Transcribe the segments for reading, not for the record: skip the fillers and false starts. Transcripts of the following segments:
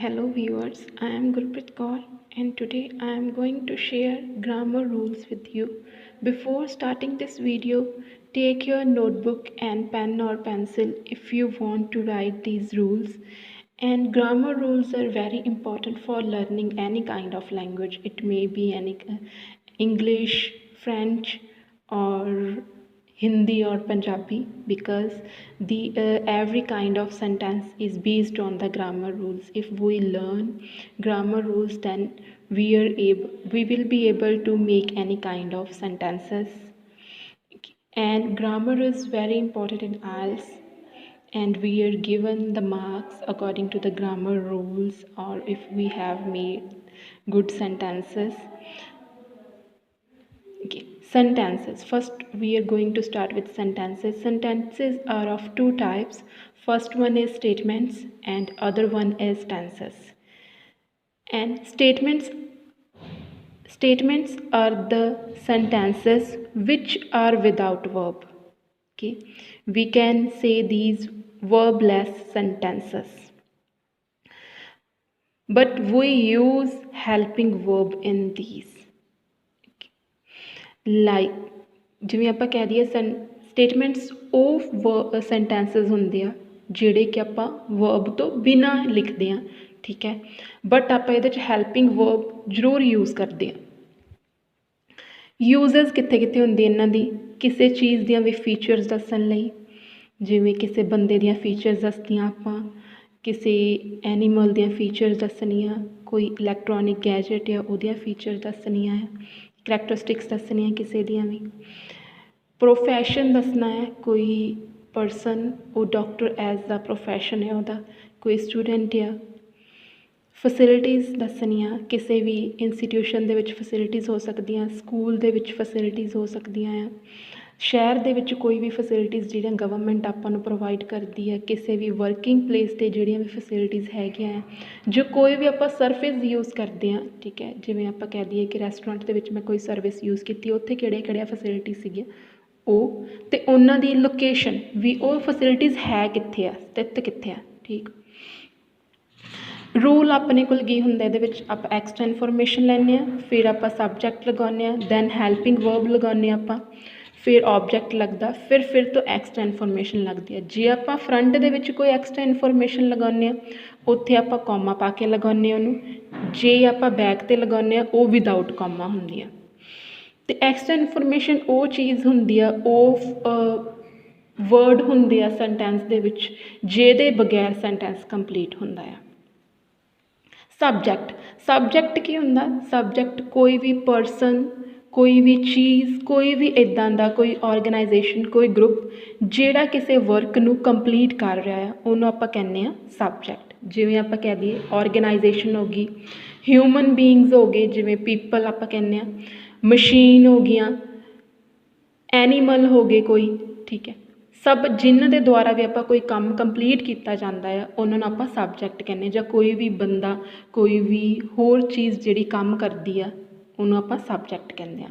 Hello viewers, I am Gurpreet Kaur and today I am going to share grammar rules with you. Before starting this video, take your notebook and pen or pencil if you want to write these rules. And grammar rules are very important for learning any kind of language. It may be any English, French or Hindi or Punjabi because the every kind of sentence is based on the grammar rules. If we learn grammar rules, then we will be able to make any kind of sentences. And grammar is very important in IELTS, and we are given the marks according to the grammar rules or if we have made good sentences. Okay, sentences. First, we are going to start with sentences. Sentences are of two types. First one is statements and other one is tenses. And statements are the sentences which are without verb. Okay, we can say these verbless sentences. But we use helping verb in these. Like ਜਿਵੇਂ ਆਪਾਂ ਕਹਿ ਦਈਏ statements ਉਹ sentences ਹੁੰਦੇ ਆ ਜਿਹੜੇ ਕਿ ਆਪਾਂ ਵਰਬ ਤੋਂ ਬਿਨਾਂ ਲਿਖਦੇ ਹਾਂ, ਠੀਕ ਹੈ, ਬਟ ਆਪਾਂ ਇਹਦੇ 'ਚ ਹੈਲਪਿੰਗ ਵਰਬ ਜ਼ਰੂਰ ਯੂਜ਼ ਕਰਦੇ ਹਾਂ। ਯੂਜ਼ਸ ਕਿੱਥੇ ਕਿੱਥੇ ਹੁੰਦੀ ਇਹਨਾਂ ਦੀ? ਕਿਸੇ ਚੀਜ਼ ਦੀਆਂ ਵੀ ਫੀਚਰਸ ਦੱਸਣ ਲਈ, ਜਿਵੇਂ ਕਿਸੇ ਬੰਦੇ ਦੀਆਂ ਫੀਚਰਸ ਦੱਸਦੀਆਂ ਆਪਾਂ, ਕਿਸੇ ਐਨੀਮਲ ਦੀਆਂ ਫੀਚਰਸ ਦੱਸਣੀਆਂ, ਕੋਈ ਇਲੈਕਟ੍ਰੋਨਿਕ ਗੈਜਟ ਆ ਉਹਦੀਆਂ ਫੀਚਰ ਦੱਸਣੀਆਂ ਆ, ਕਰੈਕਟਰਿਸਟਿਕਸ ਦੱਸਣੀਆਂ ਕਿਸੇ ਦੀਆਂ ਵੀ। ਪ੍ਰੋਫੈਸ਼ਨ ਦੱਸਣਾ ਹੈ, ਕੋਈ ਪਰਸਨ ਉਹ ਡਾਕਟਰ ਐਜ਼ ਦਾ ਪ੍ਰੋਫੈਸ਼ਨ ਹੈ ਉਹਦਾ, ਕੋਈ ਸਟੂਡੈਂਟ ਆ। ਫੈਸਿਲਿਟੀਜ਼ ਦੱਸਣੀਆਂ, ਕਿਸੇ ਵੀ ਇੰਸਟੀਟਿਊਸ਼ਨ ਦੇ ਵਿੱਚ ਫੈਸਿਲਿਟੀਜ਼ ਹੋ ਸਕਦੀਆਂ, ਸਕੂਲ ਦੇ ਵਿੱਚ ਫੈਸਿਲਿਟੀਜ਼ ਹੋ ਸਕਦੀਆਂ ਆ, ਸ਼ਹਿਰ ਦੇ ਵਿੱਚ ਕੋਈ ਵੀ ਫੈਸਿਲਿਟੀਜ਼ ਜਿਹੜੀਆਂ ਗਵਰਨਮੈਂਟ ਆਪਾਂ ਨੂੰ ਪ੍ਰੋਵਾਈਡ ਕਰਦੀ ਹੈ, ਕਿਸੇ ਵੀ ਵਰਕਿੰਗ ਪਲੇਸ 'ਤੇ ਜਿਹੜੀਆਂ ਵੀ ਫੈਸਿਲਿਟੀਜ਼ ਹੈਗੀਆਂ ਹੈ, ਜੋ ਕੋਈ ਵੀ ਆਪਾਂ ਸਰਵਿਸ ਯੂਜ਼ ਕਰਦੇ ਹਾਂ, ਠੀਕ ਹੈ, ਜਿਵੇਂ ਆਪਾਂ ਕਹਿ ਦਈਏ ਕਿ ਰੈਸਟੋਰੈਂਟ ਦੇ ਵਿੱਚ ਮੈਂ ਕੋਈ ਸਰਵਿਸ ਯੂਜ਼ ਕੀਤੀ, ਉੱਥੇ ਕਿਹੜੀਆਂ ਫੈਸਿਲਿਟੀਜ਼ ਸੀਗੀਆਂ ਉਹ, ਅਤੇ ਉਹਨਾਂ ਦੀ ਲੋਕੇਸ਼ਨ ਵੀ, ਉਹ ਫੈਸਿਲਿਟੀਜ਼ ਹੈ ਕਿੱਥੇ ਆ, ਸਥਿਤ ਕਿੱਥੇ ਆ, ਠੀਕ। ਰੂਲ ਆਪਣੇ ਕੋਲ ਕੀ ਹੁੰਦਾ ਇਹਦੇ ਵਿੱਚ? ਆਪਾਂ ਐਕਸਟਰਾ ਇਨਫੋਰਮੇਸ਼ਨ ਲੈਂਦੇ ਹਾਂ, ਫਿਰ ਆਪਾਂ ਸਬਜੈਕਟ ਲਗਾਉਂਦੇ ਹਾਂ, ਦੈਨ ਹੈਲਪਿੰਗ ਵਰਬ ਲਗਾਉਂਦੇ ਹਾਂ ਆਪਾਂ, ਫਿਰ ਆਬਜੈਕਟ ਲੱਗਦਾ, ਫਿਰ ਤੋਂ ਐਕਸਟਰਾ ਇਨਫੋਰਮੇਸ਼ਨ ਲੱਗਦੀ ਹੈ। ਜੇ ਆਪਾਂ ਫਰੰਟ ਦੇ ਵਿੱਚ ਕੋਈ ਐਕਸਟਰਾ ਇਨਫੋਰਮੇਸ਼ਨ ਲਗਾਉਂਦੇ ਹਾਂ, ਉੱਥੇ ਆਪਾਂ ਕੌਮਾ ਪਾ ਕੇ ਲਗਾਉਂਦੇ ਹਾਂ ਉਹਨੂੰ। ਜੇ ਆਪਾਂ ਬੈਕ 'ਤੇ ਲਗਾਉਂਦੇ ਹਾਂ, ਉਹ ਵਿਦਆਊਟ ਕੌਮਾ ਹੁੰਦੀ ਆ। ਅਤੇ ਐਕਸਟਰਾ ਇਨਫੋਰਮੇਸ਼ਨ ਉਹ ਚੀਜ਼ ਹੁੰਦੀ ਆ, ਉਹ ਵਰਡ ਹੁੰਦੇ ਆ ਸੈਂਟੈਂਸ ਦੇ ਵਿੱਚ ਜਿਹਦੇ ਬਗੈਰ ਸੈਂਟੈਂਸ ਕੰਪਲੀਟ ਹੁੰਦਾ ਆ। ਸਬਜੈਕਟ ਕੀ ਹੁੰਦਾ? ਸਬਜੈਕਟ ਕੋਈ ਵੀ ਪਰਸਨ, ਕੋਈ ਵੀ ਚੀਜ਼, ਕੋਈ ਵੀ ਇੱਦਾਂ ਦਾ ਕੋਈ ਔਰਗਨਾਈਜੇਸ਼ਨ, ਕੋਈ ਗਰੁੱਪ ਜਿਹੜਾ ਕਿਸੇ ਵਰਕ ਨੂੰ ਕੰਪਲੀਟ ਕਰ ਰਿਹਾ ਆ, ਉਹਨੂੰ ਆਪਾਂ ਕਹਿੰਦੇ ਹਾਂ ਸਬਜੈਕਟ। ਜਿਵੇਂ ਆਪਾਂ ਕਹਿ ਦਈਏ ਔਰਗਨਾਈਜੇਸ਼ਨ ਹੋ ਗਈ, ਹਿਊਮਨ ਬੀਇੰਗਸ ਹੋ ਗਏ ਜਿਵੇਂ ਪੀਪਲ ਆਪਾਂ ਕਹਿੰਦੇ ਹਾਂ, ਮਸ਼ੀਨ ਹੋ ਗਈਆਂ, ਐਨੀਮਲ ਹੋ ਗਏ ਕੋਈ, ਠੀਕ ਹੈ, ਸਭ ਜਿਨ੍ਹਾਂ ਦੇ ਦੁਆਰਾ ਵੀ ਆਪਾਂ ਕੋਈ ਕੰਮ ਕੰਪਲੀਟ ਕੀਤਾ ਜਾਂਦਾ ਆ ਉਹਨਾਂ ਨੂੰ ਆਪਾਂ ਸਬਜੈਕਟ ਕਹਿੰਦੇ ਹਾਂ। ਜਾਂ ਕੋਈ ਵੀ ਬੰਦਾ, ਕੋਈ ਵੀ ਹੋਰ ਚੀਜ਼ ਜਿਹੜੀ ਕੰਮ ਕਰਦੀ ਆ ਉਹਨੂੰ ਆਪਾਂ ਸਬਜੈਕਟ ਕਹਿੰਦੇ ਹਾਂ।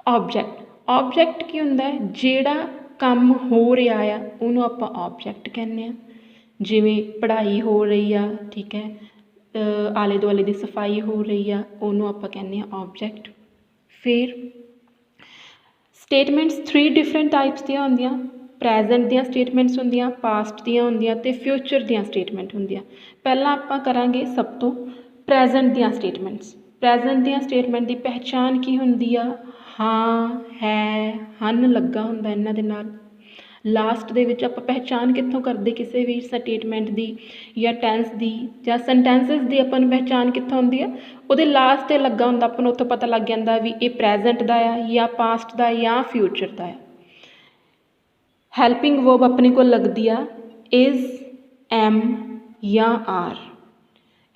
ਆਬਜੈਕਟ ਕੀ ਹੁੰਦਾ ਹੈ? ਜਿਹੜਾ ਕੰਮ ਹੋ ਰਿਹਾ ਆ ਉਹਨੂੰ ਆਪਾਂ ਆਬਜੈਕਟ ਕਹਿੰਦੇ ਹਾਂ। ਜਿਵੇਂ ਪੜ੍ਹਾਈ ਹੋ ਰਹੀ ਆ, ਠੀਕ ਹੈ, ਆਲੇ ਦੁਆਲੇ ਦੀ ਸਫਾਈ ਹੋ ਰਹੀ ਆ, ਉਹਨੂੰ ਆਪਾਂ ਕਹਿੰਦੇ ਹਾਂ ਆਬਜੈਕਟ। ਫਿਰ ਸਟੇਟਮੈਂਟਸ 3 ਡਿਫਰੈਂਟ ਟਾਈਪਸ ਦੀਆਂ ਹੁੰਦੀਆਂ। ਪ੍ਰੈਜ਼ੈਂਟ ਦੀਆਂ ਸਟੇਟਮੈਂਟਸ ਹੁੰਦੀਆਂ, ਪਾਸਟ ਦੀਆਂ ਹੁੰਦੀਆਂ ਅਤੇ ਫਿਊਚਰ ਦੀਆਂ ਸਟੇਟਮੈਂਟ ਹੁੰਦੀਆਂ। ਪਹਿਲਾਂ ਆਪਾਂ ਕਰਾਂਗੇ ਸਭ ਤੋਂ ਪ੍ਰੈਜ਼ੈਂਟ ਦੀਆਂ ਸਟੇਟਮੈਂਟਸ। ਪ੍ਰੈਜ਼ੈਂਟ ਦੀਆਂ ਸਟੇਟਮੈਂਟ ਦੀ ਪਹਿਚਾਣ ਕੀ ਹੁੰਦੀ ਆ? ਹਾਂ, ਹੈ, ਹਨ ਲੱਗਾ ਹੁੰਦਾ ਇਹਨਾਂ ਦੇ ਨਾਲ। ਲਾਸਟ ਦੇ ਵਿੱਚ ਆਪਾਂ ਪਹਿਚਾਣ ਕਿੱਥੋਂ ਕਰਦੇ ਕਿਸੇ ਵੀ ਸਟੇਟਮੈਂਟ ਦੀ ਜਾਂ ਟੈਂਸ ਦੀ ਜਾਂ ਸੈਂਟੈਂਸਸ ਦੀ? ਆਪਾਂ ਨੂੰ ਪਹਿਚਾਣ ਕਿੱਥੋਂ ਹੁੰਦੀ ਆ? ਉਹਦੇ ਲਾਸਟ 'ਤੇ ਲੱਗਾ ਹੁੰਦਾ, ਆਪਾਂ ਨੂੰ ਉੱਥੋਂ ਪਤਾ ਲੱਗ ਜਾਂਦਾ ਵੀ ਇਹ ਪ੍ਰੈਜ਼ੈਂਟ ਦਾ ਆ ਜਾਂ ਪਾਸਟ ਦਾ ਜਾਂ ਫਿਊਚਰ ਦਾ ਆ। ਹੈਲਪਿੰਗ ਵਰਬ ਆਪਣੇ ਕੋਲ ਲੱਗਦੀ ਆ ਇਜ਼, ਐਮ ਜਾਂ ਆਰ।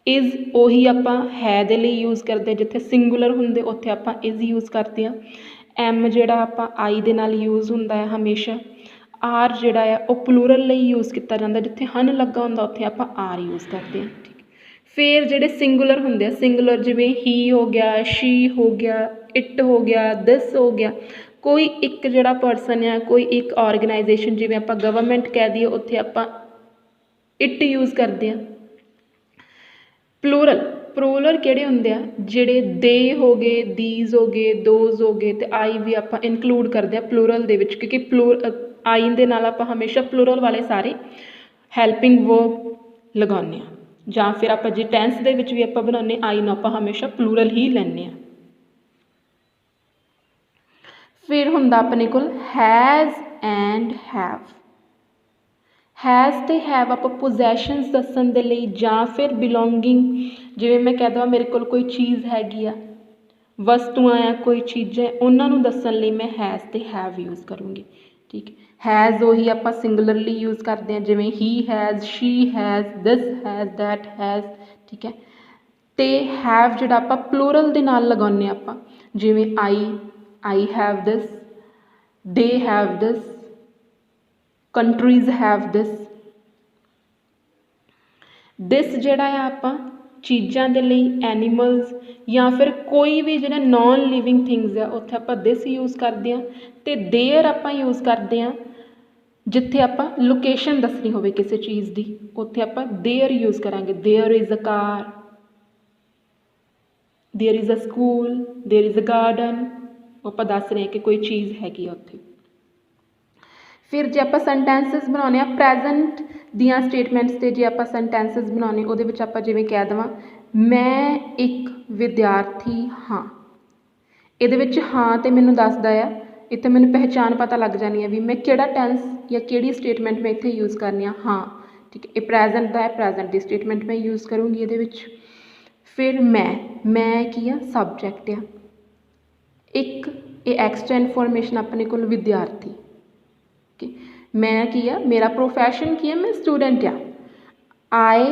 ਇਜ਼ ਉਹੀ ਆਪਾਂ ਹੈ ਦੇ ਲਈ ਯੂਜ਼ ਕਰਦੇ, ਜਿੱਥੇ ਸਿੰਗੂਲਰ ਹੁੰਦੇ ਉੱਥੇ ਆਪਾਂ ਇਜ਼ ਯੂਜ਼ ਕਰਦੇ ਹਾਂ। ਐਮ ਜਿਹੜਾ ਆਪਾਂ ਆਈ ਦੇ ਨਾਲ ਯੂਜ਼ ਹੁੰਦਾ ਹੈ ਹਮੇਸ਼ਾ। ਆਰ ਜਿਹੜਾ ਆ ਉਹ ਪਲੂਰਲ ਲਈ ਯੂਜ਼ ਕੀਤਾ ਜਾਂਦਾ, ਜਿੱਥੇ ਹਨ ਲੱਗਾ ਹੁੰਦਾ ਉੱਥੇ ਆਪਾਂ ਆਰ ਯੂਜ਼ ਕਰਦੇ ਹਾਂ, ਠੀਕ। ਫਿਰ ਜਿਹੜੇ ਸਿੰਗੂਲਰ ਹੁੰਦੇ ਆ, ਸਿੰਗੂਲਰ ਜਿਵੇਂ ਹੀ ਹੋ ਗਿਆ, ਸ਼ੀ ਹੋ ਗਿਆ, ਇਟ ਹੋ ਗਿਆ, ਦਿਸ ਹੋ ਗਿਆ, ਕੋਈ ਇੱਕ ਜਿਹੜਾ ਪਰਸਨ ਆ, ਕੋਈ ਇੱਕ ਔਰਗਨਾਈਜੇਸ਼ਨ, ਜਿਵੇਂ ਆਪਾਂ ਗਵਰਨਮੈਂਟ ਕਹਿ ਦਈਏ ਉੱਥੇ ਆਪਾਂ ਇਟ ਯੂਜ਼ ਕਰਦੇ ਹਾਂ। प्लूरल ਕਿਹੜੇ ਹੁੰਦੇ ਆ, ਜਿਹੜੇ ਦੇ ਹੋ ਗਏ, ਦੀਜ਼ ਹੋ ਗਏ, ਦੋਜ਼ ਹੋ ਗਏ, ਅਤੇ ਆਈ ਵੀ ਆਪਾਂ ਇਨਕਲੂਡ ਕਰਦੇ ਹਾਂ ਪਲੂਰਲ ਦੇ ਵਿੱਚ, ਕਿਉਂਕਿ ਆਈ ਦੇ ਨਾਲ ਆਪਾਂ ਹਮੇਸ਼ਾ ਪਲੂਰਲ ਵਾਲੇ ਸਾਰੇ ਹੈਲਪਿੰਗ ਵਰਬ ਲਗਾਉਂਦੇ ਹਾਂ, ਜਾਂ ਫਿਰ ਆਪਾਂ ਜੇ ਟੈਂਸ ਦੇ ਵਿੱਚ ਵੀ ਆਪਾਂ ਬਣਾਉਂਦੇ ਆਈ ਨੂੰ ਆਪਾਂ ਹਮੇਸ਼ਾ ਪਲੂਰਲ ਹੀ ਲੈਂਦੇ ਹਾਂ। ਫਿਰ ਹੁੰਦਾ ਆਪਣੇ ਕੋਲ ਹੈਜ਼ ਐਂਡ ਹੈਵ। ਹੈਜ਼ ਅਤੇ ਹੈਵ ਆਪਾਂ ਪੋਜੈਸ਼ਨਸ ਦੱਸਣ ਦੇ ਲਈ, ਜਾਂ ਫਿਰ ਬਿਲੋਂਗਿੰਗ, ਜਿਵੇਂ ਮੈਂ ਕਹਿ ਦੇਵਾਂ ਮੇਰੇ ਕੋਲ ਕੋਈ ਚੀਜ਼ ਹੈਗੀ ਆ, ਵਸਤੂਆਂ ਆ, ਕੋਈ ਚੀਜ਼ਾਂ, ਉਹਨਾਂ ਨੂੰ ਦੱਸਣ ਲਈ ਮੈਂ ਹੈਜ਼ ਅਤੇ ਹੈਵ ਯੂਜ਼ ਕਰੂੰਗੀ। ਠੀਕ ਹੈ, ਹੈਜ਼ ਉਹੀ ਆਪਾਂ ਸਿੰਗੂਲਰਲੀ ਯੂਜ਼ ਕਰਦੇ ਹਾਂ, ਜਿਵੇਂ he has, she has, this has, that has. ਠੀਕ ਹੈ, ਅਤੇ ਹੈਵ ਜਿਹੜਾ ਆਪਾਂ ਪਲੂਰਲ ਦੇ ਨਾਲ ਲਗਾਉਂਦੇ ਹਾਂ ਆਪਾਂ, ਜਿਵੇਂ I have this, they have this, countries have ਦਿਸ ਜਿਹੜਾ ਆ ਆਪਾਂ ਚੀਜ਼ਾਂ ਦੇ ਲਈ, ਐਨੀਮਲਸ, ਜਾਂ ਫਿਰ ਕੋਈ ਵੀ ਜਿਹੜਾ ਨੋਨ ਲਿਵਿੰਗ ਥਿੰਗਸ ਆ ਉੱਥੇ ਆਪਾਂ ਦਿਸ ਯੂਜ਼ ਕਰਦੇ ਹਾਂ। ਅਤੇ ਦੇਅਰ ਆਪਾਂ ਯੂਜ਼ ਕਰਦੇ ਹਾਂ ਜਿੱਥੇ ਆਪਾਂ ਲੋਕੇਸ਼ਨ ਦੱਸਣੀ ਹੋਵੇ ਕਿਸੇ ਚੀਜ਼ ਦੀ, ਉੱਥੇ ਆਪਾਂ ਦੇਅਰ ਯੂਜ਼ ਕਰਾਂਗੇ। There is a car, there is a school, there is a garden, ਆਪਾਂ ਦੱਸ ਰਹੇ ਹਾਂ ਕਿ ਕੋਈ ਚੀਜ਼ ਹੈਗੀ ਆ ਉੱਥੇ। ਫਿਰ ਜੇ ਆਪਾਂ ਸੈਂਟੈਂਸਿਸ ਬਣਾਉਂਦੇ ਹਾਂ ਪ੍ਰੈਜ਼ੈਂਟ ਦੀਆਂ ਸਟੇਟਮੈਂਟਸ 'ਤੇ, ਜੇ ਆਪਾਂ ਸੈਂਟੈਂਸਿਸ ਬਣਾਉਂਦੇ ਉਹਦੇ ਵਿੱਚ ਆਪਾਂ ਜਿਵੇਂ ਕਹਿ ਦੇਵਾਂ ਮੈਂ ਇੱਕ ਵਿਦਿਆਰਥੀ ਹਾਂ, ਇਹਦੇ ਵਿੱਚ ਹਾਂ ਤੇ ਮੈਨੂੰ ਦੱਸਦਾ ਆ, ਇੱਥੇ ਮੈਨੂੰ ਪਹਿਚਾਣ ਪਤਾ ਲੱਗ ਜਾਣੀ ਹੈ ਵੀ ਮੈਂ ਕਿਹੜਾ ਟੈਂਸ ਜਾਂ ਕਿਹੜੀ ਸਟੇਟਮੈਂਟ ਮੈਂ ਇੱਥੇ ਯੂਜ਼ ਕਰਨੀ ਆ। ਹਾਂ, ਠੀਕ ਹੈ, ਇਹ ਪ੍ਰੈਜ਼ੈਂਟ ਦਾ ਹੈ, ਪ੍ਰੈਜ਼ੈਂਟ ਦੀ ਸਟੇਟਮੈਂਟ ਮੈਂ ਯੂਜ਼ ਕਰੂੰਗੀ ਇਹਦੇ ਵਿੱਚ। ਫਿਰ ਮੈਂ ਕੀ ਆ, ਸਬਜੈਕਟ ਆ। ਇੱਕ ਇਹ ਐਕਸਟਰਾ ਇਨਫੋਰਮੇਸ਼ਨ ਆਪਣੇ ਕੋਲ ਵਿਦਿਆਰਥੀ, ਮੈਂ ਕੀ ਆ, ਮੇਰਾ ਪ੍ਰੋਫੈਸ਼ਨ ਕੀ ਹੈ, ਮੈਂ ਸਟੂਡੈਂਟ ਆ। I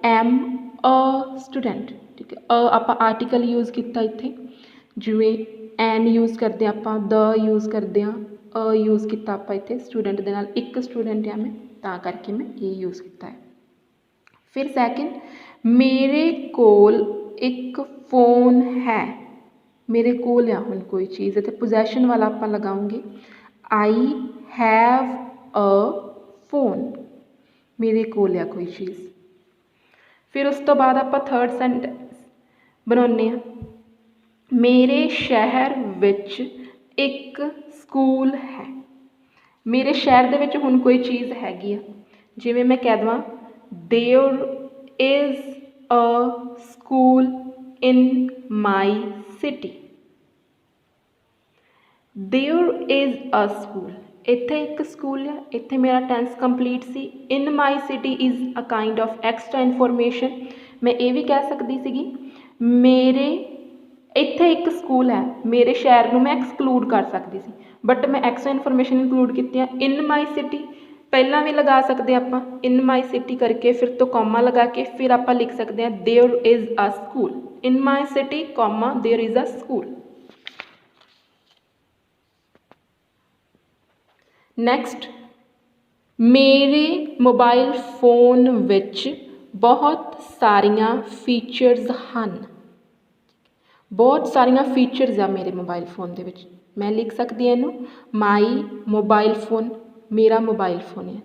am a student. ਠੀਕ ਹੈ, ਆਪਾਂ ਆਰਟੀਕਲ ਯੂਜ਼ ਕੀਤਾ ਇੱਥੇ, ਜਿਵੇਂ ਐਨ ਯੂਜ਼ ਕਰਦੇ ਹਾਂ ਆਪਾਂ, ਦ ਯੂਜ਼ ਕਰਦੇ ਹਾਂ, ਯੂਜ਼ ਕੀਤਾ ਆਪਾਂ ਇੱਥੇ ਸਟੂਡੈਂਟ ਦੇ ਨਾਲ, ਇੱਕ ਸਟੂਡੈਂਟ ਆ ਮੈਂ, ਤਾਂ ਕਰਕੇ ਮੈਂ ਇਹ ਯੂਜ਼ ਕੀਤਾ ਹੈ। ਫਿਰ ਸੈਕਿੰਡ, ਮੇਰੇ ਕੋਲ ਇੱਕ ਫੋਨ ਹੈ, ਮੇਰੇ ਕੋਲ ਆ ਹੁਣ ਕੋਈ ਚੀਜ਼, ਇੱਥੇ ਪੋਜੈਸ਼ਨ ਵਾਲਾ ਆਪਾਂ ਲਗਾਉਂਗੇ ਆਈ ਹੈਵ ਅ ਫੋਨ, ਮੇਰੇ ਕੋਲ ਆ ਕੋਈ ਚੀਜ਼। ਫਿਰ ਉਸ ਤੋਂ ਬਾਅਦ ਆਪਾਂ ਥਰਡ ਸੈਂਟੈਂਸ ਬਣਾਉਂਦੇ ਹਾਂ, ਮੇਰੇ ਸ਼ਹਿਰ ਵਿੱਚ ਇੱਕ ਸਕੂਲ ਹੈ, ਮੇਰੇ ਸ਼ਹਿਰ ਦੇ ਵਿੱਚ ਹੁਣ ਕੋਈ ਚੀਜ਼ ਹੈਗੀ ਆ, ਜਿਵੇਂ ਮੈਂ ਕਹਿ ਦੇਵਾਂ there is a school in my city, there is a school, ਇੱਥੇ ਇੱਕ ਸਕੂਲ ਆ, ਇੱਥੇ ਮੇਰਾ ਟੈਂਸ ਕੰਪਲੀਟ ਸੀ। In my city is a kind of extra information, ਮੈਂ ਇਹ ਵੀ ਕਹਿ ਸਕਦੀ ਸੀਗੀ ਮੇਰੇ ਇੱਥੇ ਇੱਕ ਸਕੂਲ ਹੈ, ਮੇਰੇ ਸ਼ਹਿਰ ਨੂੰ ਮੈਂ ਐਕਸਕਲੂਡ ਕਰ ਸਕਦੀ ਸੀ, ਬਟ ਮੈਂ ਐਕਸਟਰਾ ਇਨਫੋਰਮੇਸ਼ਨ ਇਨਕਲੂਡ ਕੀਤੀ ਆ। ਇਨ ਮਾਈ ਸਿਟੀ ਪਹਿਲਾਂ ਵੀ ਲਗਾ ਸਕਦੇ ਆਪਾਂ, ਇਨ ਮਾਈ ਸਿਟੀ ਕਰਕੇ ਫਿਰ ਤੋਂ ਕੌਮਾ ਲਗਾ ਕੇ ਫਿਰ ਆਪਾਂ ਲਿਖ ਸਕਦੇ ਹਾਂ there is a school, in my city comma there is a school. Next, ਮੇਰੇ ਮੋਬਾਈਲ ਫੋਨ ਵਿੱਚ ਬਹੁਤ ਸਾਰੀਆਂ ਫੀਚਰਸ ਹਨ, ਬਹੁਤ ਸਾਰੀਆਂ ਫੀਚਰਸ ਆ ਮੇਰੇ ਮੋਬਾਈਲ ਫੋਨ ਦੇ ਵਿੱਚ, ਮੈਂ ਲਿਖ ਸਕਦੀ ਹਾਂ ਇਹਨੂੰ ਮਾਈ ਮੋਬਾਈਲ ਫੋਨ, ਮੇਰਾ ਮੋਬਾਈਲ ਫੋਨ ਹੈ,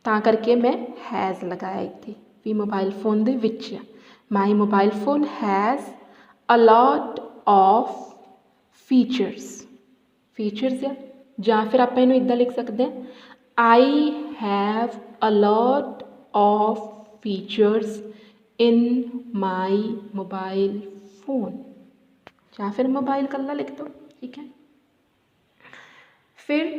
ਤਾਂ ਕਰਕੇ ਮੈਂ ਹੈਜ਼ ਲਗਾਇਆ ਇੱਥੇ ਵੀ ਮੋਬਾਈਲ ਫੋਨ ਦੇ ਵਿੱਚ ਆ। My mobile phone has a lot of features ਆ, ਜਾਂ ਫਿਰ ਆਪਾਂ ਇਹਨੂੰ ਇੱਦਾਂ ਲਿਖ ਸਕਦੇ ਹਾਂ I have a lot of features in my mobile phone, ਜਾਂ ਫਿਰ ਮੋਬਾਈਲ ਇਕੱਲਾ ਲਿਖ ਦਿਓ। ਠੀਕ ਹੈ, ਫਿਰ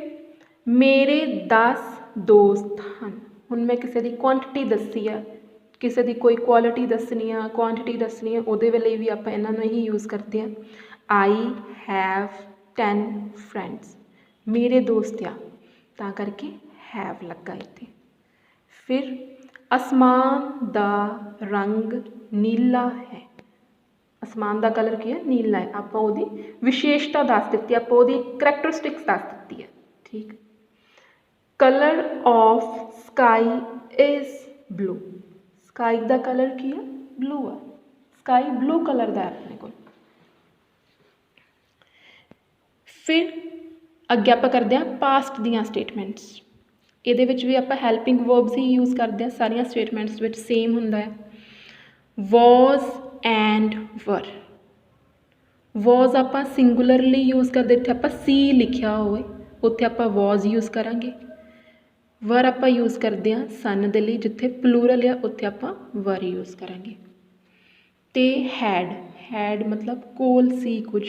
ਮੇਰੇ 10 ਦੋਸਤ ਹਨ, ਹੁਣ ਮੈਂ ਕਿਸੇ ਦੀ ਕੁਆਂਟਿਟੀ ਦੱਸੀ ਆ, ਕਿਸੇ ਦੀ ਕੋਈ ਕੁਆਲਿਟੀ ਦੱਸਣੀ ਆ, ਕੁਆਂਟਿਟੀ ਦੱਸਣੀ ਆ, ਉਹਦੇ ਵੇਲੇ ਵੀ ਆਪਾਂ ਇਹਨਾਂ ਨੂੰ ਹੀ ਯੂਜ਼ ਕਰਦੇ ਹਾਂ ਆਈ ਹੈਵ 10 ਫਰੈਂਡਸ, ਮੇਰੇ ਦੋਸਤ ਆ, ਤਾਂ ਕਰਕੇ ਹੈਵ ਲੱਗਾ ਇੱਥੇ। ਫਿਰ ਅਸਮਾਨ ਦਾ ਰੰਗ ਨੀਲਾ ਹੈ, ਅਸਮਾਨ ਦਾ ਕਲਰ ਕੀ ਹੈ, ਨੀਲਾ ਹੈ, ਆਪਾਂ ਉਹਦੀ ਵਿਸ਼ੇਸ਼ਤਾ ਦੱਸ ਦਿੱਤੀ, ਆਪਾਂ ਉਹਦੀ ਕਰੈਕਟਰਿਸਟਿਕਸ ਦੱਸ ਦਿੱਤੀ ਹੈ। ਠੀਕ, colour of sky is blue, sky ਦਾ ਕਲਰ ਕੀ ਹੈ, ਬਲੂ ਆ, ਸਕਾਈ ਬਲੂ ਕਲਰ ਦਾ ਹੈ ਆਪਣੇ ਕੋਲ। ਫਿਰ ਅੱਗੇ ਆਪਾਂ ਕਰਦੇ ਹਾਂ ਪਾਸਟ ਦੀਆਂ ਸਟੇਟਮੈਂਟਸ, ਇਹਦੇ ਵਿੱਚ ਵੀ ਆਪਾਂ ਹੈਲਪਿੰਗ ਵਰਬਸ ਹੀ ਯੂਜ਼ ਕਰਦੇ ਹਾਂ, ਸਾਰੀਆਂ ਸਟੇਟਮੈਂਟਸ ਵਿੱਚ ਸੇਮ ਹੁੰਦਾ ਹੈ। was and were। was ਆਪਾਂ ਸਿੰਗੂਲਰਲੀ ਯੂਜ਼ ਕਰਦੇ, ਇੱਥੇ ਆਪਾਂ ਸੀ ਲਿਖਿਆ ਹੋਵੇ ਉੱਥੇ ਆਪਾਂ was ਯੂਜ਼ ਕਰਾਂਗੇ। were ਆਪਾਂ ਯੂਜ਼ ਕਰਦੇ ਹਾਂ ਸਨ ਦੇ ਲਈ, ਜਿੱਥੇ ਪਲੂਰਲ ਆ ਉੱਥੇ ਆਪਾਂ were ਯੂਜ਼ ਕਰਾਂਗੇ। ਅਤੇ had ਮਤਲਬ ਕੋਲ ਸੀ ਕੁਝ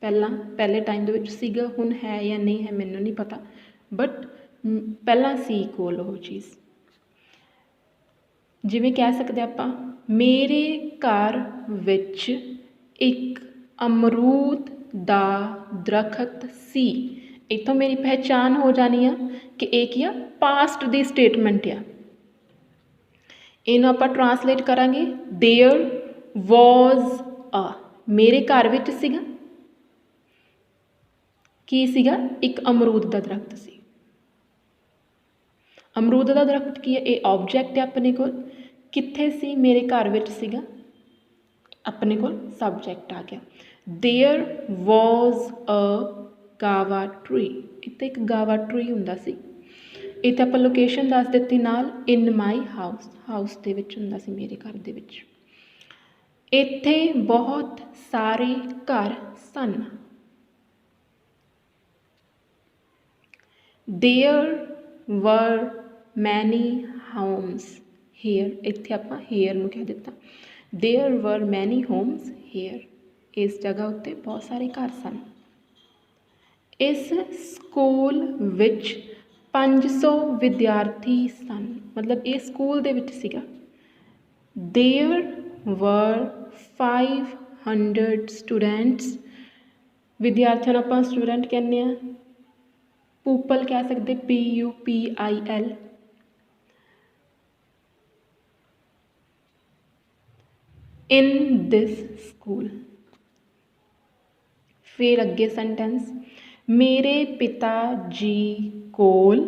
ਪਹਿਲੇ ਟਾਈਮ ਦੇ ਵਿੱਚ ਸੀਗਾ, ਹੁਣ ਹੈ ਜਾਂ ਨਹੀਂ ਹੈ ਮੈਨੂੰ ਨਹੀਂ ਪਤਾ, ਬਟ ਪਹਿਲਾਂ ਸੀ ਕੋਲ ਉਹ ਚੀਜ਼। ਜਿਵੇਂ ਕਹਿ ਸਕਦੇ ਆਪਾਂ ਮੇਰੇ ਘਰ ਵਿੱਚ ਇੱਕ ਅਮਰੂਦ ਦਾ ਦਰਖਤ ਸੀ। ਇੱਥੋਂ ਮੇਰੀ ਪਹਿਚਾਣ ਹੋ ਜਾਣੀ ਆ ਕਿ ਇਹ ਕੀ ਆ, ਪਾਸਟ ਦੀ ਸਟੇਟਮੈਂਟ ਆ। ਇਹਨੂੰ ਆਪਾਂ ਟਰਾਂਸਲੇਟ ਕਰਾਂਗੇ ਦੇਅਰ ਵਾਜ਼ ਅ, ਮੇਰੇ ਘਰ ਵਿੱਚ ਸੀਗਾ ਕੀ ਸੀਗਾ, ਇੱਕ ਅਮਰੂਦ ਦਾ ਦਰਖਤ ਸੀ। ਅਮਰੂਦ ਦਾ ਦਰਖਤ ਕੀ ਹੈ, ਇਹ ਆਬਜੈਕਟ ਹੈ ਆਪਣੇ ਕੋਲ। ਕਿੱਥੇ ਸੀ, ਮੇਰੇ ਘਰ ਵਿੱਚ ਸੀਗਾ, ਆਪਣੇ ਕੋਲ ਸਬਜੈਕਟ ਆ ਗਿਆ। ਦੇਅਰ ਵਾਜ਼ ਅ ਗਾਵਾ ਟਰੀ, ਇੱਥੇ ਇੱਕ ਗਾਵਾ ਟਰੀ ਹੁੰਦਾ ਸੀ। ਇੱਥੇ ਆਪਾਂ ਲੋਕੇਸ਼ਨ ਦੱਸ ਦਿੱਤੀ ਨਾਲ, ਇਨ ਮਾਈ ਹਾਊਸ ਦੇ ਵਿੱਚ ਹੁੰਦਾ ਸੀ, ਮੇਰੇ ਘਰ ਦੇ ਵਿੱਚ। ਇੱਥੇ ਬਹੁਤ ਸਾਰੇ ਘਰ ਸਨ। ਦੇਅਰ ਵਰ ਮੈਨੀ ਹੋਮਸ ਹੇਅਰ, ਇੱਥੇ ਆਪਾਂ ਹੇਅਰ ਨੂੰ ਕਹਿ ਦਿੱਤਾ। ਦੇਅਰ ਵਰ ਮੈਨੀ ਹੋਮਸ ਹੇਅਰ, ਇਸ ਜਗ੍ਹਾ ਉੱਤੇ ਬਹੁਤ ਸਾਰੇ ਘਰ ਸਨ। ਇਸ ਸਕੂਲ ਵਿੱਚ 500 ਵਿਦਿਆਰਥੀ ਸਨ, ਮਤਲਬ ਇਹ ਸਕੂਲ ਦੇ ਵਿੱਚ ਸੀਗਾ। ਦੇਅਰ ਵਰ 500 ਸਟੂਡੈਂਟਸ, ਵਿਦਿਆਰਥੀਆਂ ਨੂੰ ਆਪਾਂ ਸਟੂਡੈਂਟ ਕਹਿੰਦੇ ਹਾਂ। ਪੂਪਲ ਕਹਿ ਸਕਦੇ, PUPIL। ਇਨ ਦਿਸ ਸਕੂਲ, ਫਿਰ ਅੱਗੇ ਸੈਂਟੈਂਸ, ਮੇਰੇ ਪਿਤਾ ਜੀ ਕੋਲ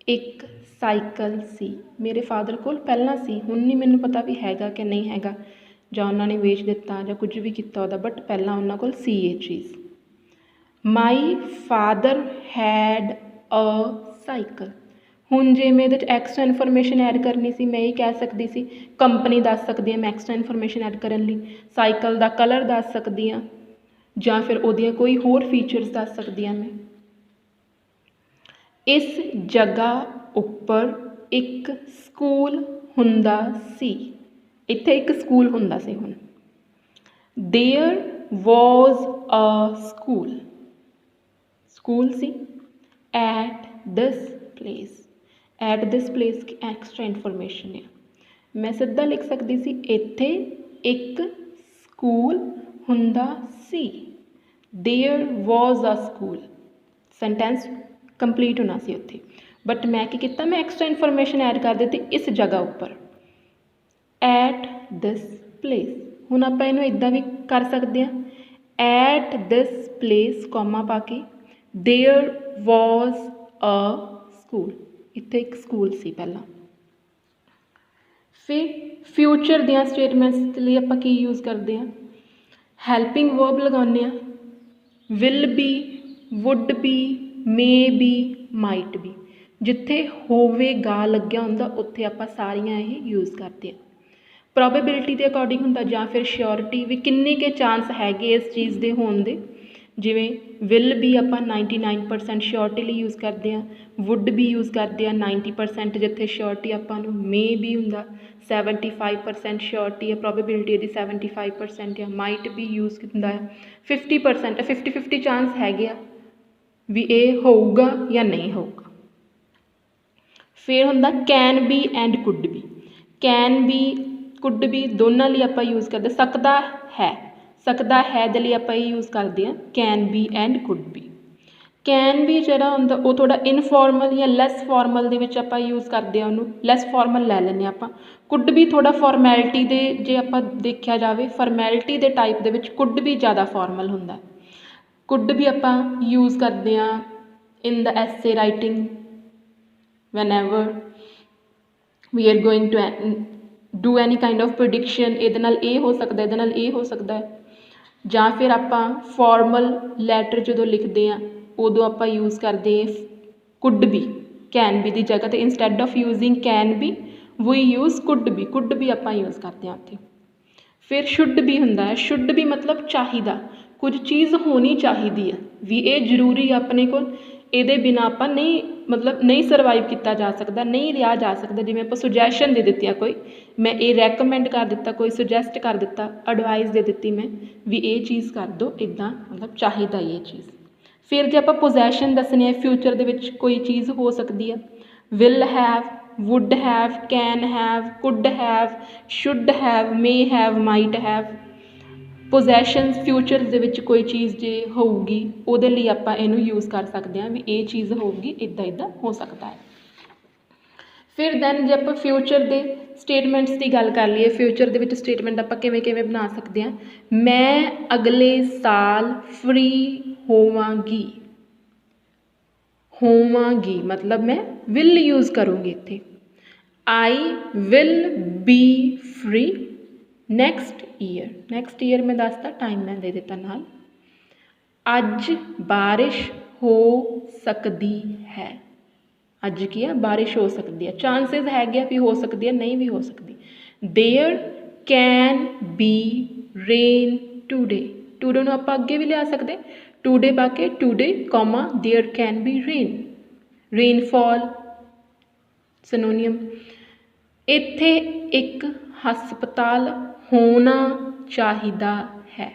ਇੱਕ ਸਾਈਕਲ ਸੀ। ਮੇਰੇ ਫਾਦਰ ਕੋਲ ਪਹਿਲਾਂ ਸੀ, ਹੁਣ ਨਹੀਂ ਮੈਨੂੰ ਪਤਾ ਵੀ ਹੈਗਾ ਕਿ ਨਹੀਂ ਹੈਗਾ, ਜਾਂ ਉਹਨਾਂ ਨੇ ਵੇਚ ਦਿੱਤਾ ਜਾਂ ਕੁਝ ਵੀ ਕੀਤਾ ਉਹਦਾ, ਬਟ ਪਹਿਲਾਂ ਉਹਨਾਂ ਕੋਲ ਸੀ ਇਹ ਚੀਜ਼। My father had a cycle, ਹੁਣ ਜੇ ਮੈਂ ਇਹਦੇ 'ਚ ਐਕਸਟਰਾ ਇਨਫੋਰਮੇਸ਼ਨ ਐਡ ਕਰਨੀ ਸੀ, ਮੈਂ ਇਹ ਕਹਿ ਸਕਦੀ ਸੀ ਕੰਪਨੀ ਦੱਸ ਸਕਦੀ ਹਾਂ ਮੈਂ ਐਕਸਟਰਾ ਇਨਫੋਰਮੇਸ਼ਨ ਐਡ ਕਰਨ ਲਈ, ਸਾਈਕਲ ਦਾ ਕਲਰ ਦੱਸ ਸਕਦੀ ਹਾਂ, ਜਾਂ ਫਿਰ ਉਹਦੀਆਂ ਕੋਈ ਹੋਰ ਫੀਚਰਸ ਦੱਸ ਸਕਦੀ ਹਾਂ ਮੈਂ। ਇਸ ਜਗ੍ਹਾ ਉੱਪਰ ਇੱਕ ਸਕੂਲ ਹੁੰਦਾ ਸੀ, ਇੱਥੇ ਇੱਕ ਸਕੂਲ ਹੁੰਦਾ ਸੀ। ਹੁਣ there was a school, school ਸੀ। At this place, at this place extra information ਹੈ, ਮੈਂ ਸਿੱਧਾ ਲਿਖ ਸਕਦੀ ਸੀ ਇੱਥੇ ਇੱਕ ਸਕੂਲ ਹੁੰਦਾ ਸੀ। There was a school, sentence complete ਹੋਣਾ ਸੀ ਉੱਥੇ, ਬਟ ਮੈਂ ਕੀ ਕੀਤਾ, ਮੈਂ ਐਕਸਟਰਾ ਇਨਫੋਰਮੇਸ਼ਨ ਐਡ ਕਰ ਦਿੱਤੀ ਇਸ ਜਗ੍ਹਾ ਉੱਪਰ, ਐਟ ਦਿਸ ਪਲੇਸ। ਹੁਣ ਆਪਾਂ ਇਹਨੂੰ ਇੱਦਾਂ ਵੀ ਕਰ ਸਕਦੇ ਹਾਂ, ਐਟ ਦਿਸ ਪਲੇਸ ਕੌਮਾ ਪਾ ਕੇ, ਦੇਅਰ ਵਾਜ਼ ਅ ਸਕੂਲ, ਇੱਥੇ ਇੱਕ ਸਕੂਲ ਸੀ ਪਹਿਲਾਂ। ਫਿਰ ਫਿਊਚਰ ਦੀਆਂ ਸਟੇਟਮੈਂਟਸ ਲਈ ਆਪਾਂ ਕੀ ਯੂਜ਼ ਕਰਦੇ ਹਾਂ, ਹੈਲਪਿੰਗ ਵਰਬ ਲਗਾਉਂਦੇ ਹਾਂ। Will be, would be, may be, might be, ਜਿੱਥੇ ਹੋਵੇਗਾ ਲੱਗਿਆ ਹੁੰਦਾ ਉੱਥੇ ਆਪਾਂ ਸਾਰੀਆਂ ਇਹ ਯੂਜ਼ ਕਰਦੇ ਹਾਂ। ਪ੍ਰੋਬੇਬਿਲਿਟੀ ਦੇ ਅਕੋਰਡਿੰਗ ਹੁੰਦਾ, ਜਾਂ ਫਿਰ ਸ਼ਿਓਰਿਟੀ ਵੀ ਕਿੰਨੇ ਕੁ ਚਾਂਸ ਹੈਗੇ ਇਸ ਚੀਜ਼ ਦੇ ਹੋਣ ਦੇ। ਜਿਵੇਂ ਵਿਲ ਬੀ ਆਪਾਂ 99% ਸ਼ਿਓਰਿਟੀ ਲਈ ਯੂਜ਼ ਕਰਦੇ ਹਾਂ, ਵੁੱਡ ਬੀ ਯੂਜ਼ ਕਰਦੇ ਹਾਂ 90%, ਜਿੱਥੇ ਸ਼ਿਓਰਿਟੀ ਆਪਾਂ ਨੂੰ ਮੇ ਬੀ ਹੁੰਦਾ 75% ਸ਼ਿਓਰਿਟੀ ਹੈ, ਪ੍ਰੋਬੇਬਿਲਿਟੀ ਇਹਦੀ 75% ਆ। ਮਾਈਟ ਬੀ ਯੂਜ਼ ਹੁੰਦਾ ਹੈ 50%, 50-50 ਚਾਂਸ ਹੈਗੇ ਆ ਵੀ ਇਹ ਹੋਊਗਾ ਜਾਂ ਨਹੀਂ ਹੋਊਗਾ। ਫਿਰ ਹੁੰਦਾ can be and could be, can B could B ਦੋਨਾਂ ਲਈ ਆਪਾਂ ਯੂਜ਼ ਕਰਦੇ। ਸਕਦਾ ਹੈ, ਸਕਦਾ ਹੈ ਦੇ ਲਈ ਆਪਾਂ ਇਹ ਯੂਜ਼ ਕਰਦੇ ਹਾਂ can be and could be. Can B ਜਿਹੜਾ ਹੁੰਦਾ ਉਹ ਥੋੜ੍ਹਾ ਇਨਫੋਰਮਲ ਜਾਂ ਲੈਸ ਫੋਰਮਲ ਦੇ ਵਿੱਚ ਆਪਾਂ ਯੂਜ਼ ਕਰਦੇ ਹਾਂ, ਉਹਨੂੰ ਲੈਸ ਫੋਰਮਲ ਲੈ ਲੈਂਦੇ ਹਾਂ ਆਪਾਂ। ਕੁੱਡ ਬੀ ਥੋੜ੍ਹਾ ਫੋਰਮੈਲਿਟੀ ਦੇ, ਜੇ ਆਪਾਂ ਦੇਖਿਆ ਜਾਵੇ ਫੋਰਮੈਲਿਟੀ ਦੇ ਟਾਈਪ ਦੇ ਵਿੱਚ ਕੁੱਡ ਬੀ ਜ਼ਿਆਦਾ ਫੋਰਮਲ ਹੁੰਦਾ। ਕੁੱਡ ਬੀ ਆਪਾਂ ਯੂਜ਼ ਕਰਦੇ ਹਾਂ ਇਨ ਦ ਐਸੇ writing, whenever we are going to do any kind of prediction, ਇਹਦੇ ਨਾਲ ਇਹ ਹੋ ਸਕਦਾ, ਇਹਦੇ ਨਾਲ ਇਹ ਹੋ ਸਕਦਾ। ਜਾਂ ਫਿਰ ਆਪਾਂ ਫੋਰਮਲ ਲੈਟਰ ਜਦੋਂ ਲਿਖਦੇ ਹਾਂ ਉਦੋਂ ਆਪਾਂ ਯੂਜ਼ ਕਰਦੇ ਕੁੱਡ ਬੀ ਕੈਨ ਬੀ ਦੀ ਜਗ੍ਹਾ 'ਤੇ। Instead of using can be we use could be, could be ਆਪਾਂ ਯੂਜ਼ ਕਰਦੇ ਹਾਂ ਉੱਥੇ। फिर शुड भी हुंदा है, शुड भी मतलब चाहिदा, कुछ चीज़ होनी चाहिदी है भी ये जरूरी अपने को, ਇਹਦੇ ਬਿਨਾਂ ਆਪਾਂ ਨਹੀਂ मतलब नहीं ਸਰਵਾਈਵ ਕੀਤਾ ਜਾ ਸਕਦਾ, नहीं ਰਿਹਾ ਜਾ ਸਕਦਾ। ਜਿਵੇਂ ਆਪਾਂ ਸੁਜੈਸ਼ਨ ਦੇ ਦਿੱਤੀਆਂ, ਕੋਈ ਮੈਂ ਇਹ ਰੈਕਮੈਂਡ ਕਰ ਦਿੱਤਾ, ਕੋਈ ਸੁਜੈਸਟ ਕਰ ਦਿੱਤਾ, ਐਡਵਾਈਸ ਦੇ ਦਿੱਤੀ ਮੈਂ ਵੀ ਇਹ ਚੀਜ਼ ਕਰ ਦਿਓ, ਇੱਦਾਂ मतलब ਚਾਹੀਦਾ ਇਹ ਚੀਜ਼। ਫਿਰ ਜੇ ਆਪਾਂ ਪੋਜੈਸ਼ਨ ਦੱਸਣੀ ਹੈ, ਫਿਊਚਰ ਦੇ ਵਿੱਚ ਕੋਈ ਚੀਜ਼ ਹੋ ਸਕਦੀ ਹੈ, will have, would have, can have, could have, should have, may have, might have. Possessions future ਦੇ ਵਿੱਚ ਕੋਈ ਚੀਜ਼ ਜੇ ਹੋਊਗੀ ਉਹਦੇ ਲਈ ਆਪਾਂ ਇਹਨੂੰ ਯੂਜ਼ ਕਰ ਸਕਦੇ ਹਾਂ ਵੀ ਇਹ ਚੀਜ਼ ਹੋਊਗੀ, ਇੱਦਾਂ ਇੱਦਾਂ ਹੋ ਸਕਦਾ ਹੈ। ਫਿਰ ਦੈਨ ਜੇ ਆਪਾਂ ਫਿਊਚਰ ਦੇ ਸਟੇਟਮੈਂਟਸ ਦੀ ਗੱਲ ਕਰ ਲਈਏ, ਫਿਊਚਰ ਦੇ ਵਿੱਚ ਸਟੇਟਮੈਂਟ ਆਪਾਂ ਕਿਵੇਂ ਕਿਵੇਂ ਬਣਾ ਸਕਦੇ ਹਾਂ। ਮੈਂ ਅਗਲੇ ਸਾਲ ਫ੍ਰੀ ਹੋਵਾਂਗੀ, ਹੋਵਾਂਗੀ मतलब मैं विल यूज़ करूँगी इत्थे। I will be free next year, next year मैं दसता टाइम मैं दे दिता नाल। अज बारिश हो सकती है, अज की है बारिश हो सकती है, चांसिस है भी हो सकती है, नहीं भी हो सकती। There can be rain today, today नूं आपां अगे भी लिया सकते, टूडे पा के today comma there can be rain, rainfall synonym. इत्थे एक हस्पताल होना चाहिदा है,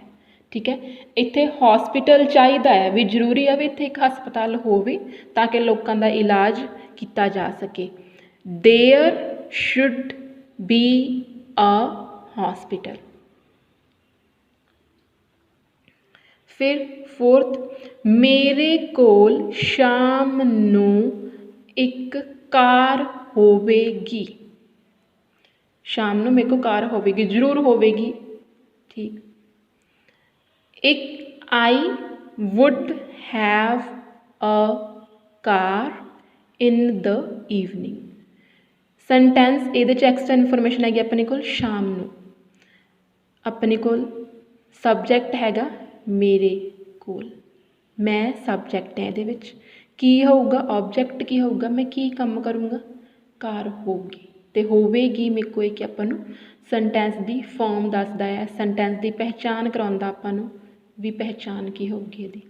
ठीक है। इत्थे हॉस्पिटल चाहिदा है भी जरूरी है भी इत्थे एक हस्पताल होवे ताकि लोगों का इलाज किया जा सके। There should be a hospital. फिर फोर्थ, मेरे कोल शाम नूं एक कार होवेगी, शाम नूं मेरे को कार होवेगी, जरूर होवेगी, ठीक। एक आई would have a car in the evening. Sentence ਇਹਦੇ 'ਚ एक्स्ट्रा इनफॉर्मेशन हैगी अपने कोल शाम नूं, अपने कोल सबजैक्ट हैगा मेरे कोल, मैं सबजैक्ट है ये की होगा, ऑबजैक्ट की होगा, मैं की काम करूँगा, कार होगी तो होवेगी मेरे को एक अपन सेंटेंस की फॉर्म दसदा है, सेंटेंस की पहचान कराउंदा अपन भी पहचान की होगी यदि।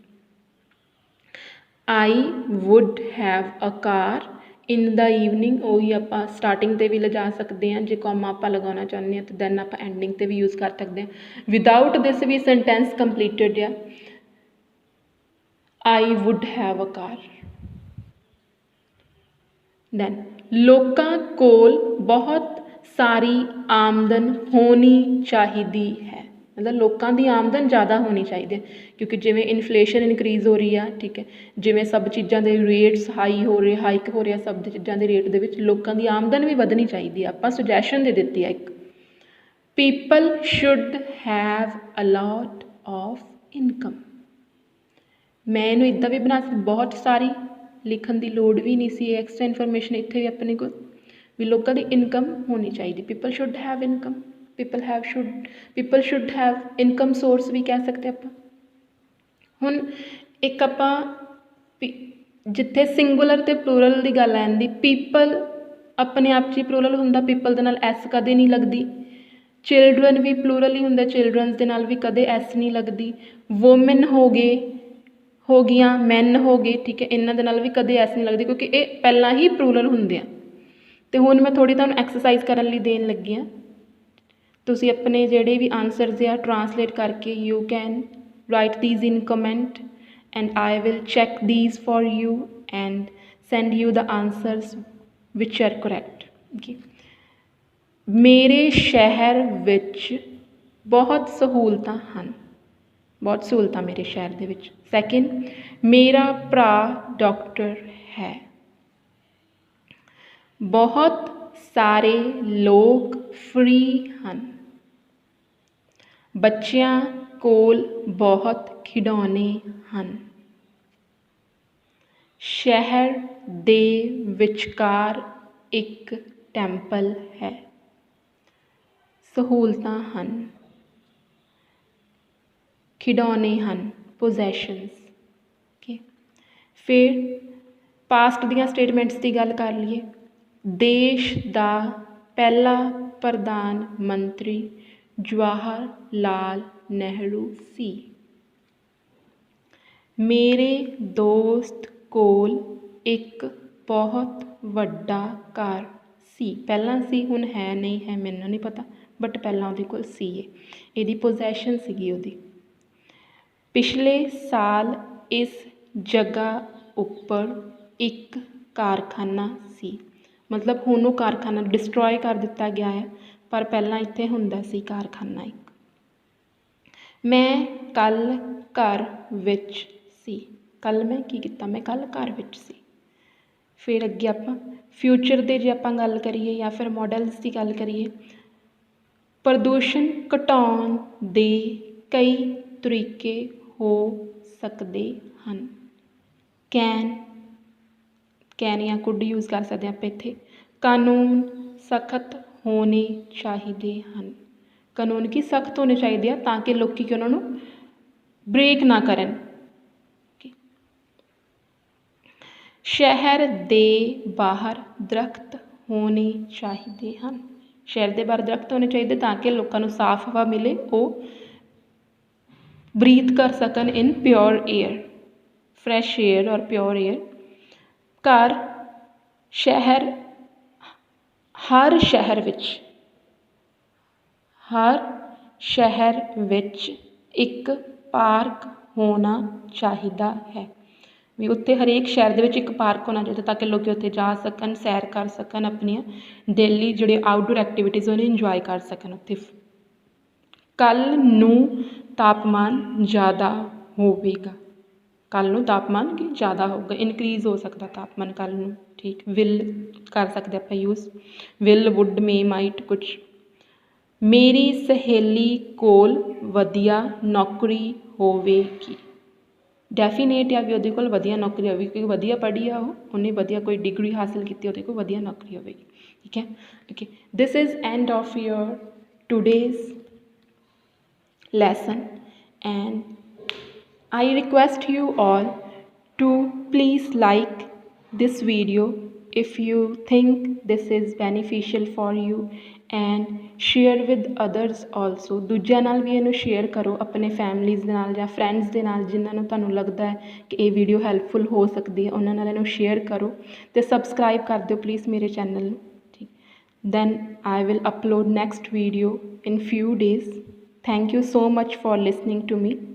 आई would have a car in the evening, वही आप स्टार्टिंग ते भी लिजा सकते हैं, जे कॉमा आप लगाना चाहते हैं तो दैन आप एंडिंग ते भी यूज़ कर सकते हैं। विदाउट दिस भी सेंटेंस कंप्लीटेड है, I would have a car. Then लोकां कोल बहुत सारी आमदन होनी चाहिदी है, मतलब लोगों की आमदन ज़्यादा होनी चाहिए क्योंकि जिमें इनफ्लेशन इनक्रीज़ हो रही है, ठीक है, जिमें सब चीज़ों के रेट्स हाई हो रहे, हाइक हो रहे, सब चीज़ों के रेट के लोगों की आमदन भी वधनी चाहिए। आप सुजैशन दे दी है एक, people should have a lot of income. मैं इनू इदा भी बना सकती, बहुत सारी लिखण की लोड़ भी नहीं सी, एक्स्ट्रा इनफॉर्मेशन इत्थे भी अपने को भी लोगों की इनकम होनी चाहिए। People should have income, people should have income source भी कह सकते आप। हुण एक आप जिथे सिंगुलर ते प्लूरल की गल आती, पीपल अपने आप च प्लूरल हुंदा, पीपल दे नाल एस कदे नहीं लगती। चिल्ड्रन भी प्लूरल ही हुंदा, चिल्ड्रनस दे नाल भी कदे एस नहीं लगती। वोमेन हो गए, हो गई मैन हो गए, ठीक है, इन्हां दे नाल भी कदे एस नहीं लगती क्योंकि ये पहला ही प्लूरल हुंदे आ। तो हुण मैं थोड़ी तुहानूं एक्सरसाइज करन लई देण लगी हाँ, तुसी अपने जिहड़े भी आंसरस आ ट्रांसलेट करके you can write these in comment and I will check these for you and send you the answers which are correct. Okay, मेरे शहर विच बहुत सहूलतां हन, बहुत सहूलतां मेरे शहर दे विच। सैकेंड, मेरा भरा डॉक्टर है, बहुत सारे लोग फ्री हैं, बच्चियां कोल बहुत खिडौने हैं, शहर दे विचकार एक टैंपल है, सहूलतां हैं, खिडौने हैं, पोजैशनस। ओके, फिर पास्ट दियां स्टेटमेंट्स की गल कर लीए। देश का पहला प्रधान मंत्री ਜਵਾਹਰ ਲਾਲ ਨਹਿਰੂ ਸੀ। ਮੇਰੇ ਦੋਸਤ ਕੋਲ ਇੱਕ ਬਹੁਤ ਵੱਡਾ ਘਰ ਸੀ। ਪਹਿਲਾਂ ਸੀ, ਹੁਣ ਹੈ ਨਹੀਂ ਹੈ ਮੈਨੂੰ ਨਹੀਂ ਪਤਾ, ਬਟ ਪਹਿਲਾਂ ਉਹਦੇ ਕੋਲ ਸੀ। ਇਹਦੀ ਪੋਜੈਸ਼ਨ ਸੀਗੀ ਉਹਦੀ। ਪਿਛਲੇ ਸਾਲ ਇਸ ਜਗ੍ਹਾ ਉੱਪਰ ਇੱਕ ਕਾਰਖਾਨਾ ਸੀ। ਮਤਲਬ ਹੁਣ ਉਹ ਕਾਰਖਾਨਾ ਡਿਸਟਰੋਏ ਕਰ ਦਿੱਤਾ ਗਿਆ ਹੈ, ਪਰ ਪਹਿਲਾਂ ਇੱਥੇ ਹੁੰਦਾ ਸੀ ਕਾਰਖਾਨਾ ਇੱਕ। ਮੈਂ ਕੱਲ੍ਹ ਘਰ ਵਿੱਚ ਸੀ। ਕੱਲ੍ਹ ਮੈਂ ਕੀ ਕੀਤਾ? ਮੈਂ ਕੱਲ੍ਹ ਘਰ ਵਿੱਚ ਸੀ। ਫਿਰ ਅੱਗੇ ਆਪਾਂ ਫਿਊਚਰ ਦੇ ਜੇ ਆਪਾਂ ਗੱਲ ਕਰੀਏ ਜਾਂ ਫਿਰ ਮਾਡਲਸ ਦੀ ਗੱਲ ਕਰੀਏ, ਪ੍ਰਦੂਸ਼ਣ ਘਟਾਉਣ ਦੇ ਕਈ ਤਰੀਕੇ ਹੋ ਸਕਦੇ ਹਨ। ਕੈਨ ਜਾਂ ਕੁੱਡ ਯੂਜ਼ ਕਰ ਸਕਦੇ ਆਪਾਂ ਇੱਥੇ। ਕਾਨੂੰਨ ਸਖਤ ਹੋਣੇ ਚਾਹੀਦੇ ਹਨ। ਕਾਨੂੰਨ ਕੀ ਸਖਤ ਹੋਣੇ ਚਾਹੀਦੇ ਆ ਤਾਂ ਕਿ ਲੋਕ ਉਹਨਾਂ ਨੂੰ ਬ੍ਰੇਕ ਨਾ ਕਰਨ। ਸ਼ਹਿਰ ਦੇ ਬਾਹਰ ਦਰੱਖਤ ਹੋਣੇ ਚਾਹੀਦੇ ਹਨ। ਸ਼ਹਿਰ ਦੇ ਬਾਹਰ ਦਰੱਖਤ ਹੋਣੇ ਚਾਹੀਦੇ ਤਾਂ ਕਿ ਲੋਕਾਂ ਨੂੰ ਸਾਫ਼ ਹਵਾ ਮਿਲੇ, ਉਹ ਬਰੀਥ ਕਰ ਸਕਣ ਇਨ ਪਿਓਰ ਏਅਰ, ਫਰੈਸ਼ ਏਅਰ ਔਰ ਪਿਓਰ ਏਅਰ। ਘਰ ਸ਼ਹਿਰ, ਹਰ ਸ਼ਹਿਰ ਵਿੱਚ ਇੱਕ ਪਾਰਕ ਹੋਣਾ ਚਾਹੀਦਾ ਹੈ। ਵੀ ਉੱਥੇ ਹਰੇਕ ਸ਼ਹਿਰ ਦੇ ਵਿੱਚ ਇੱਕ ਪਾਰਕ ਹੋਣਾ ਚਾਹੀਦਾ ਤਾਂ ਕਿ ਲੋਕ ਉੱਥੇ ਜਾ ਸਕਣ, ਸੈਰ ਕਰ ਸਕਣ, ਆਪਣੀਆਂ ਡੇਲੀ ਜਿਹੜੇ ਆਊਟਡੋਰ ਐਕਟੀਵਿਟੀਜ਼ ਉਹਨੂੰ ਇੰਜੋਏ ਕਰ ਸਕਣ ਉੱਥੇ। ਕੱਲ੍ਹ ਨੂੰ ਤਾਪਮਾਨ ਜ਼ਿਆਦਾ ਹੋਵੇਗਾ। ਕੱਲ੍ਹ ਨੂੰ ਤਾਪਮਾਨ ਕੀ ਜ਼ਿਆਦਾ ਹੋਊਗਾ, ਇਨਕਰੀਜ਼ ਹੋ ਸਕਦਾ ਤਾਪਮਾਨ ਕੱਲ੍ਹ ਨੂੰ। ਠੀਕ, ਵਿਲ ਕਰ ਸਕਦੇ ਆਪਾਂ use, will, would, may, might ਕੁਛ। ਮੇਰੀ ਸਹੇਲੀ ਕੋਲ ਵਧੀਆ ਨੌਕਰੀ ਹੋਵੇਗੀ। ਡੈਫੀਨੇਟ ਆ ਵੀ ਉਹਦੇ ਕੋਲ ਵਧੀਆ ਨੌਕਰੀ ਹੋਵੇਗੀ ਕਿਉਂਕਿ ਵਧੀਆ ਪੜ੍ਹੀ ਆ ਉਹਨੇ ਵਧੀਆ ਕੋਈ ਡਿਗਰੀ ਹਾਸਿਲ ਕੀਤੀ, ਉਹਦੇ ਕੋਲ ਵਧੀਆ ਨੌਕਰੀ ਹੋਵੇਗੀ। ਠੀਕ ਹੈ, okay. This is end of your today's lesson, and I request you all to please like this video if you think this is beneficial for you, and share with others also। ਦੂਜਿਆਂ ਨਾਲ ਵੀ ਇਹਨੂੰ share ਕਰੋ, ਆਪਣੇ families ਦੇ ਨਾਲ ਜਾਂ friends ਦੇ ਨਾਲ ਜਿਨ੍ਹਾਂ ਨੂੰ ਤੁਹਾਨੂੰ ਲੱਗਦਾ ਹੈ ਕਿ ਇਹ ਵੀਡੀਓ ਹੈਲਪਫੁਲ ਹੋ ਸਕਦੀ ਹੈ, ਉਹਨਾਂ ਨਾਲ ਇਹਨੂੰ ਸ਼ੇਅਰ ਕਰੋ ਅਤੇ ਸਬਸਕ੍ਰਾਈਬ ਕਰ ਦਿਓ ਪਲੀਜ਼ ਮੇਰੇ ਚੈਨਲ ਨੂੰ। ਠੀਕ, then I will upload next video in few days। Thank you so much for listening to me.